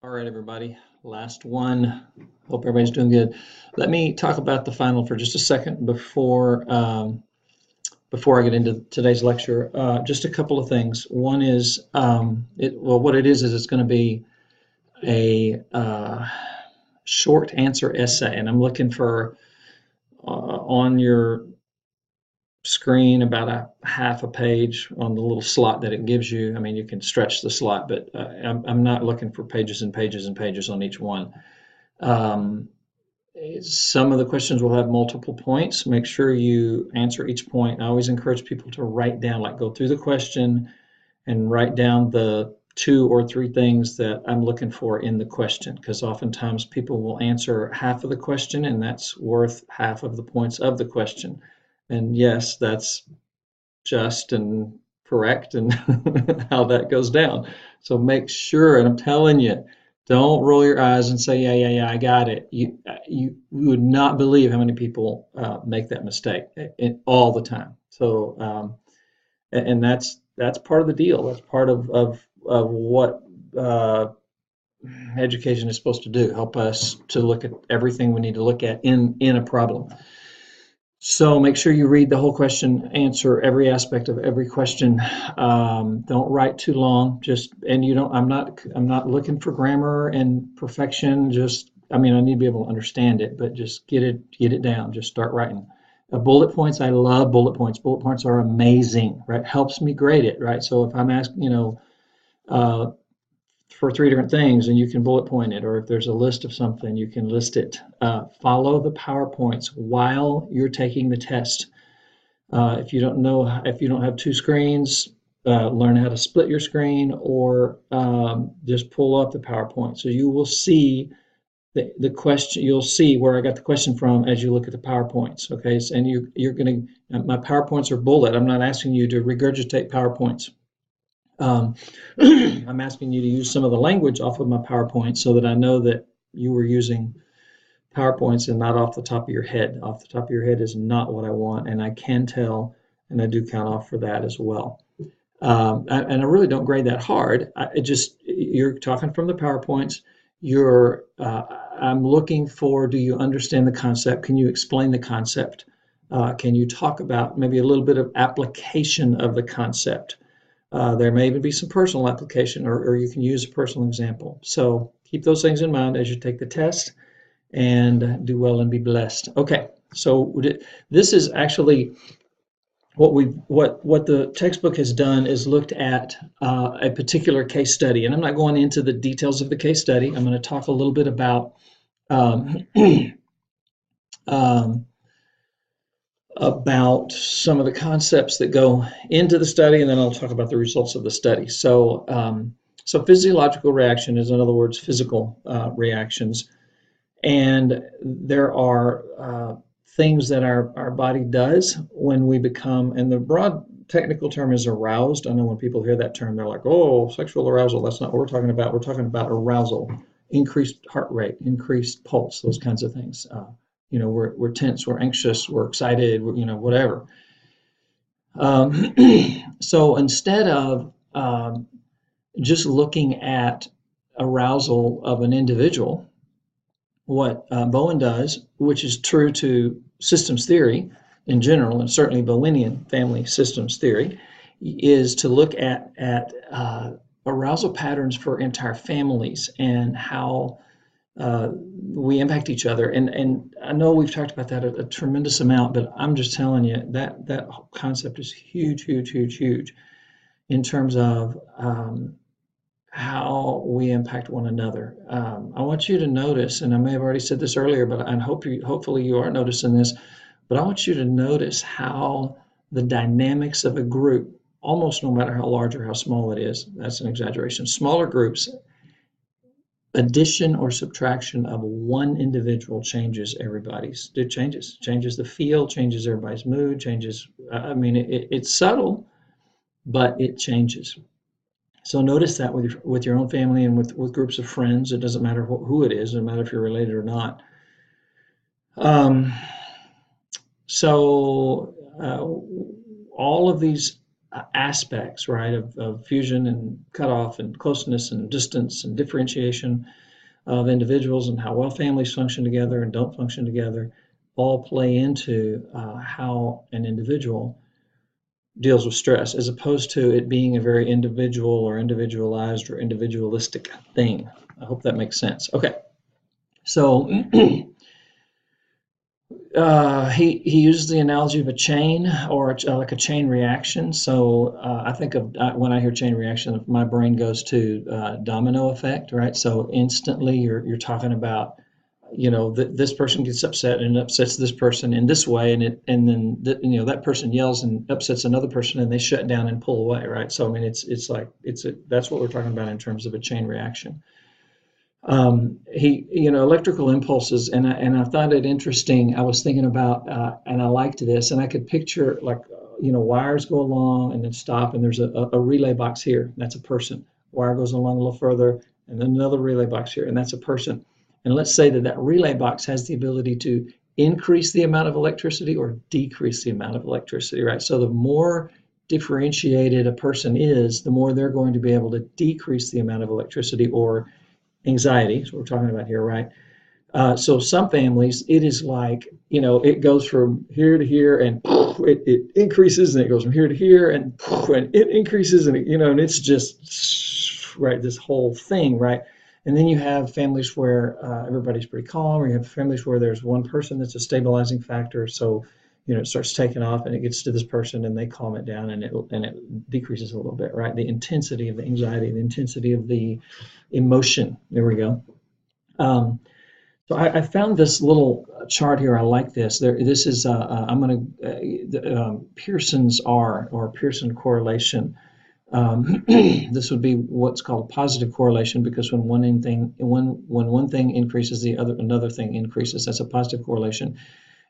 All right, everybody. Last one. Hope everybody's doing good. Let me talk about the final for just a second before I get into today's lecture. Just a couple of things. One is, what it is it's going to be a short answer essay, and I'm looking for on your screen about a half a page on the little slot that it gives you. I mean, you can stretch the slot, but I'm not looking for pages and pages and pages on each one. Um, some of the questions will have multiple points. Make sure you answer each point. I always encourage people to write down, like go through the question and write down the 2 or 3 things that I'm looking for in the question, because oftentimes people will answer half of the question and that's worth half of the points of the question. And yes, that's just and correct and how that goes down. So make sure, and I'm telling you, don't roll your eyes and say, yeah, I got it. You would not believe how many people make that mistake all the time. So, and that's part of the deal. That's part of what education is supposed to do, help us to look at everything we need to look at in a problem. So make sure you read the whole question, answer every aspect of every question. Don't write too long. And you don't. I'm not looking for grammar and perfection. I mean, I need to be able to understand it, but just get it down. Just start writing. Bullet points. I love bullet points. Bullet points are amazing. Right? Helps me grade it. Right? So if I'm asking, uh, for 3 different things, and you can bullet point it, or if there's a list of something, you can list it. Follow the PowerPoints while you're taking the test. If you don't have 2 screens, learn how to split your screen, or just pull up the PowerPoint. So you will see the question. You'll see where I got the question from as you look at the PowerPoints. Okay, and you're going to. My PowerPoints are bullet. I'm not asking you to regurgitate PowerPoints. I'm asking you to use some of the language off of my PowerPoint so that I know that you were using PowerPoints and not off the top of your head. Off the top of your head is not what I want, and I can tell, and I do count off for that as well. And I really don't grade that hard. You're talking from the PowerPoints. I'm looking for, do you understand the concept? Can you explain the concept? Can you talk about maybe a little bit of application of the concept? There may even be some personal application, or you can use a personal example. So keep those things in mind as you take the test, and do well and be blessed. Okay, so this is actually what the textbook has done is looked at a particular case study, and I'm not going into the details of the case study. I'm going to talk a little bit about um, um, about some of the concepts that go into the study, and then I'll talk about the results of the study. So physiological reaction is, in other words, physical reactions, and there are things that our body does when we become, and the broad technical term is aroused. I know when people hear that term, they're like, oh, sexual arousal. That's not what we're talking about. We're talking about arousal, increased heart rate, increased pulse, those kinds of things. We're tense, we're anxious, we're excited, whatever. So instead of just looking at arousal of an individual, what Bowen does, which is true to systems theory in general, and certainly Bowenian family systems theory, is to look at arousal patterns for entire families and how we impact each other. And I know we've talked about that a tremendous amount, but I'm just telling you that concept is huge in terms of how we impact one another. I want you to notice, and I may have already said this earlier, but hopefully you are noticing this, but I want you to notice how the dynamics of a group, almost no matter how large or how small it is, that's an exaggeration, smaller groups, addition or subtraction of one individual changes everybody's. It changes the feel, changes everybody's mood, changes. It's subtle, but it changes. So notice that with your own family and with groups of friends. It doesn't matter who it is. It doesn't matter if you're related or not. So all of these aspects, right, of fusion and cutoff and closeness and distance and differentiation of individuals and how well families function together and don't function together all play into how an individual deals with stress, as opposed to it being a very individual or individualized or individualistic thing. I hope that makes sense. Okay, so he used the analogy of a chain or like a chain reaction. So I think of when I hear chain reaction, my brain goes to domino effect, right? So instantly you're talking about, this person gets upset and it upsets this person in this way, and then that person yells and upsets another person, and they shut down and pull away, right? So I mean, that's what we're talking about in terms of a chain reaction. Electrical impulses, and I thought it interesting. I was thinking about, and I liked this, and I could picture like, wires go along and then stop, and there's a relay box here. That's a person. Wire goes along a little further, and then another relay box here, and that's a person. And let's say that relay box has the ability to increase the amount of electricity or decrease the amount of electricity, right? So the more differentiated a person is, the more they're going to be able to decrease the amount of electricity or anxiety, is what we're talking about here, right? So some families, it is like, it goes from here to here and it increases, and it goes from here to here and it increases, and and it's just, right, this whole thing, right? And then you have families where everybody's pretty calm, or you have families where there's one person that's a stabilizing factor. So, it starts taking off and it gets to this person and they calm it down, and it decreases a little bit, right? The intensity of the anxiety, the intensity of the emotion. There we go. So I found this little chart here. I like this. This is I'm going to Pearson's R, or Pearson correlation. This would be what's called positive correlation, because when one thing increases, another thing increases. That's a positive correlation.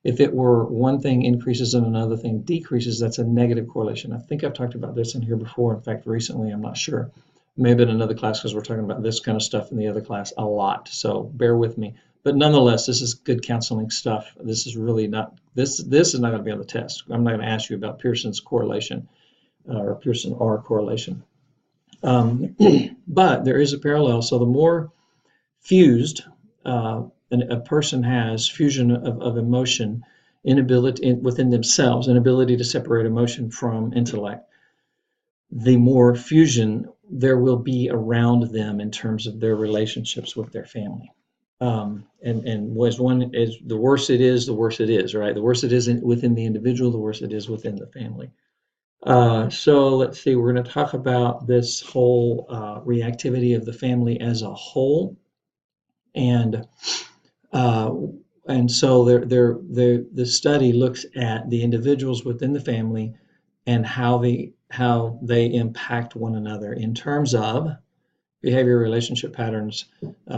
If it were one thing increases and another thing decreases, that's a negative correlation. I think I've talked about this in here before. In fact, recently, I'm not sure. Maybe in another class, because we're talking about this kind of stuff in the other class a lot. So bear with me. But nonetheless, this is good counseling stuff. This is really not, this is not going to be on the test. I'm not going to ask you about Pearson's correlation or Pearson R correlation. But there is a parallel. So the more fused a person has, fusion of emotion, inability within themselves, inability to separate emotion from intellect, the more fusion there will be around them in terms of their relationships with their family. And was one is the worse it is, the worse it is, right? The worse it is within the individual, the worse it is within the family. So let's see, we're going to talk about this whole reactivity of the family as a whole, and so the study looks at the individuals within the family and how they impact one another in terms of behavior, relationship patterns,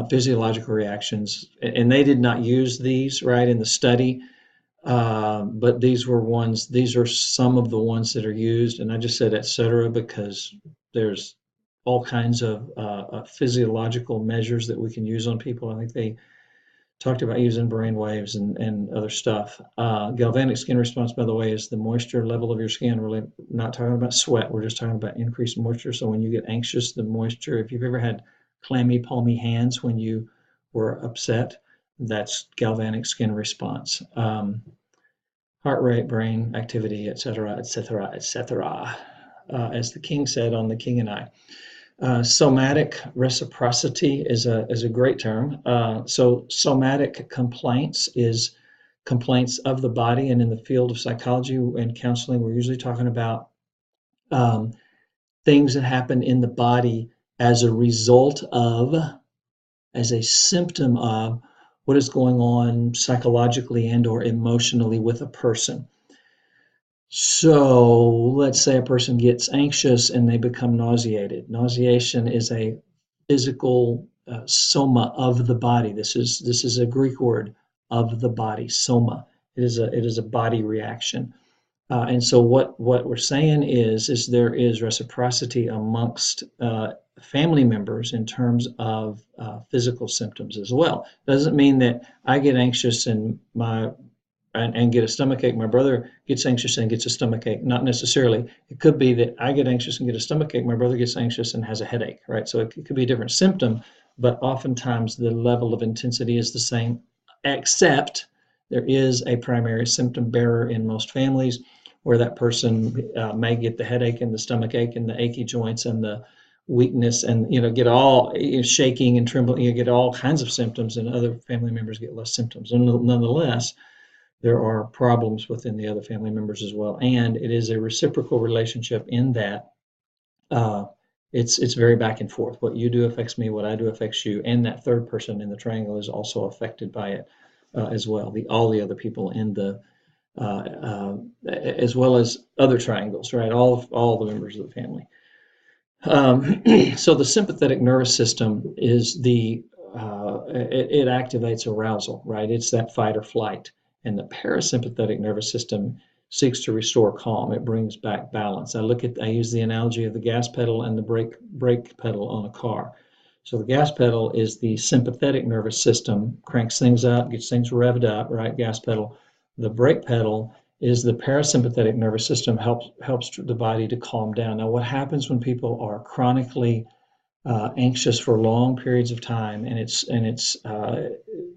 physiological reactions. And they did not use these, right, in the study, but these are some of the ones that are used. And I just said et cetera because there's all kinds of physiological measures that we can use on people. I think they talked about using brain waves and other stuff. Galvanic skin response, by the way, is the moisture level of your skin. We're really not talking about sweat. We're just talking about increased moisture. So when you get anxious, the moisture, if you've ever had clammy, palmy hands when you were upset, that's galvanic skin response. Heart rate, brain activity, et cetera, et cetera, et cetera. As the king said on The King and I. Somatic reciprocity is a great term. So somatic complaints is complaints of the body, and in the field of psychology and counseling, we're usually talking about things that happen in the body as a result of, as a symptom of what is going on psychologically and or emotionally with a person. So let's say a person gets anxious and they become nauseated. Nauseation is a physical soma of the body. This is a Greek word, of the body, soma. It is a body reaction. And so what we're saying is there is reciprocity amongst family members in terms of physical symptoms as well. Doesn't mean that I get anxious and my and get a stomach ache. My brother gets anxious and gets a stomach ache. Not necessarily. It could be that I get anxious and get a stomach ache. My brother gets anxious and has a headache, right? So it could be a different symptom, but oftentimes the level of intensity is the same, except there is a primary symptom bearer in most families where that person may get the headache and the stomach ache and the achy joints and the weakness and get all shaking and trembling. You get all kinds of symptoms, and other family members get less symptoms. And nonetheless, there are problems within the other family members as well. And it is a reciprocal relationship in that it's very back and forth. What you do affects me, what I do affects you, and that third person in the triangle is also affected by it as well. All the other people in the as well as other triangles, right? All the members of the family. So the sympathetic nervous system is it activates arousal, right? It's that fight or flight. And the parasympathetic nervous system seeks to restore calm. It brings back balance. I use the analogy of the gas pedal and the brake pedal on a car. So the gas pedal is the sympathetic nervous system, cranks things up, gets things revved up, right? Gas pedal. The brake pedal is the parasympathetic nervous system, helps the body to calm down. Now, what happens when people are chronically anxious for long periods of time, and it's a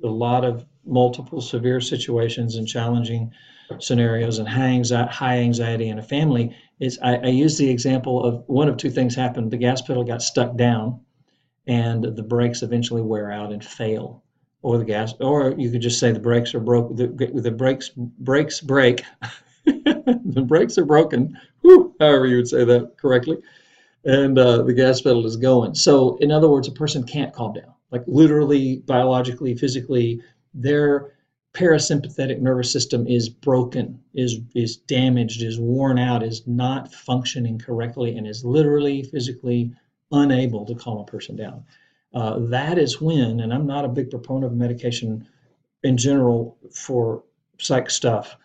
lot of multiple severe situations and challenging scenarios and high anxiety in a family, I use the example of one of two things happened. The gas pedal got stuck down and the brakes eventually wear out and fail, or you could just say the brakes are broke. The brakes break. The brakes are broken. Whew, however you would say that correctly, and the gas pedal is going. So, in other words, a person can't calm down. Like literally, biologically, physically, their parasympathetic nervous system is broken, is damaged, is worn out, is not functioning correctly, and is literally, physically unable to calm a person down. That is when, and I'm not a big proponent of medication in general for psych stuff,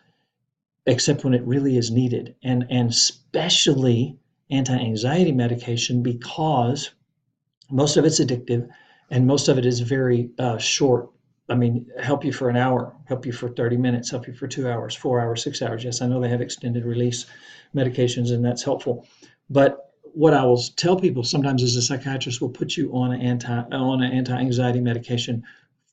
except when it really is needed, and especially anti-anxiety medication, because most of it's addictive and most of it is very short. I mean, help you for an hour, help you for 30 minutes, help you for 2 hours, 4 hours, 6 hours. Yes, I know they have extended release medications and that's helpful. But what I will tell people sometimes is a psychiatrist will put you on an anti-anxiety medication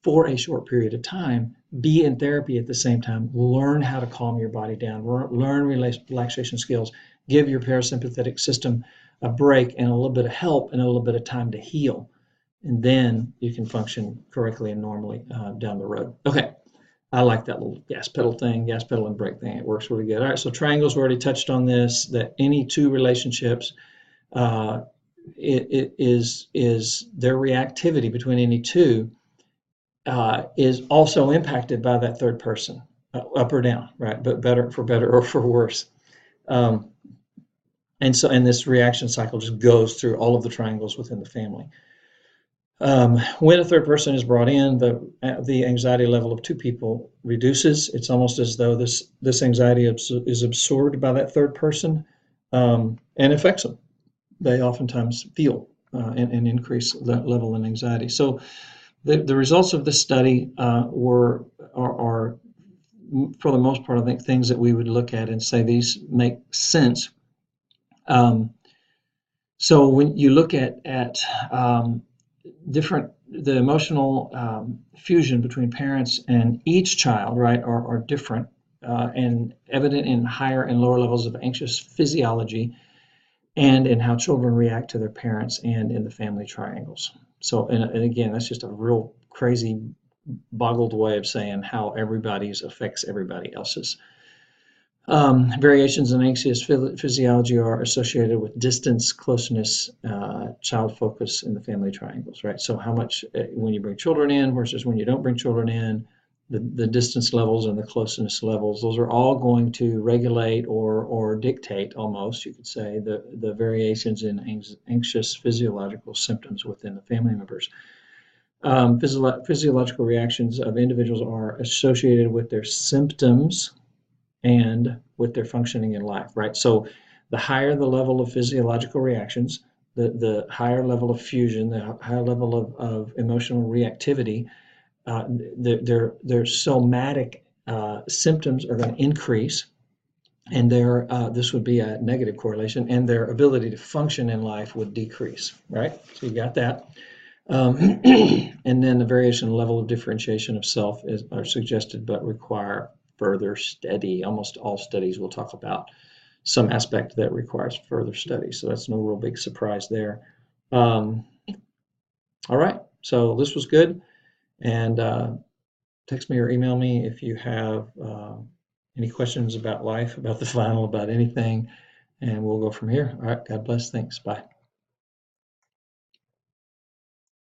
for a short period of time, be in therapy at the same time, learn how to calm your body down, learn relaxation skills, give your parasympathetic system a break and a little bit of help and a little bit of time to heal. And then you can function correctly and normally down the road. Okay, I like that little gas pedal and brake thing. It works really good. All right, so triangles, we already touched on this, that any two relationships, it is their reactivity between any two is also impacted by that third person, up or down, right? But better or for worse. And this reaction cycle just goes through all of the triangles within the family. When a third person is brought in, the anxiety level of two people reduces. It's almost as though this anxiety is absorbed by that third person and affects them. They oftentimes feel and increase that level in anxiety. So the results of this study are for the most part, I think, things that we would look at and say these make sense. So when you look at the emotional fusion between parents and each child, right, are different and evident in higher and lower levels of anxious physiology, and in how children react to their parents and in the family triangles. So, and again, that's just a real crazy, boggled way of saying how everybody's affects everybody else's. Variations in anxious physiology are associated with distance, closeness, child focus in the family triangles, right? So how much when you bring children in versus when you don't bring children in, the distance levels and the closeness levels, those are all going to regulate or dictate, almost, you could say, the variations in anxious physiological symptoms within the family members. Physiological reactions of individuals are associated with their symptoms and with their functioning in life, right? So the higher the level of physiological reactions, the higher level of fusion, the higher level of emotional reactivity, their somatic symptoms are going to increase, and this would be a negative correlation, and their ability to function in life would decrease, right? So you got that. And then the variation level of differentiation of self are suggested but require further study. Almost all studies will talk about some aspect that requires further study, so that's no real big surprise there. All right, so this was good, and text me or email me if you have any questions about life, about the final, about anything, and we'll go from here. All right, God bless. Thanks. Bye.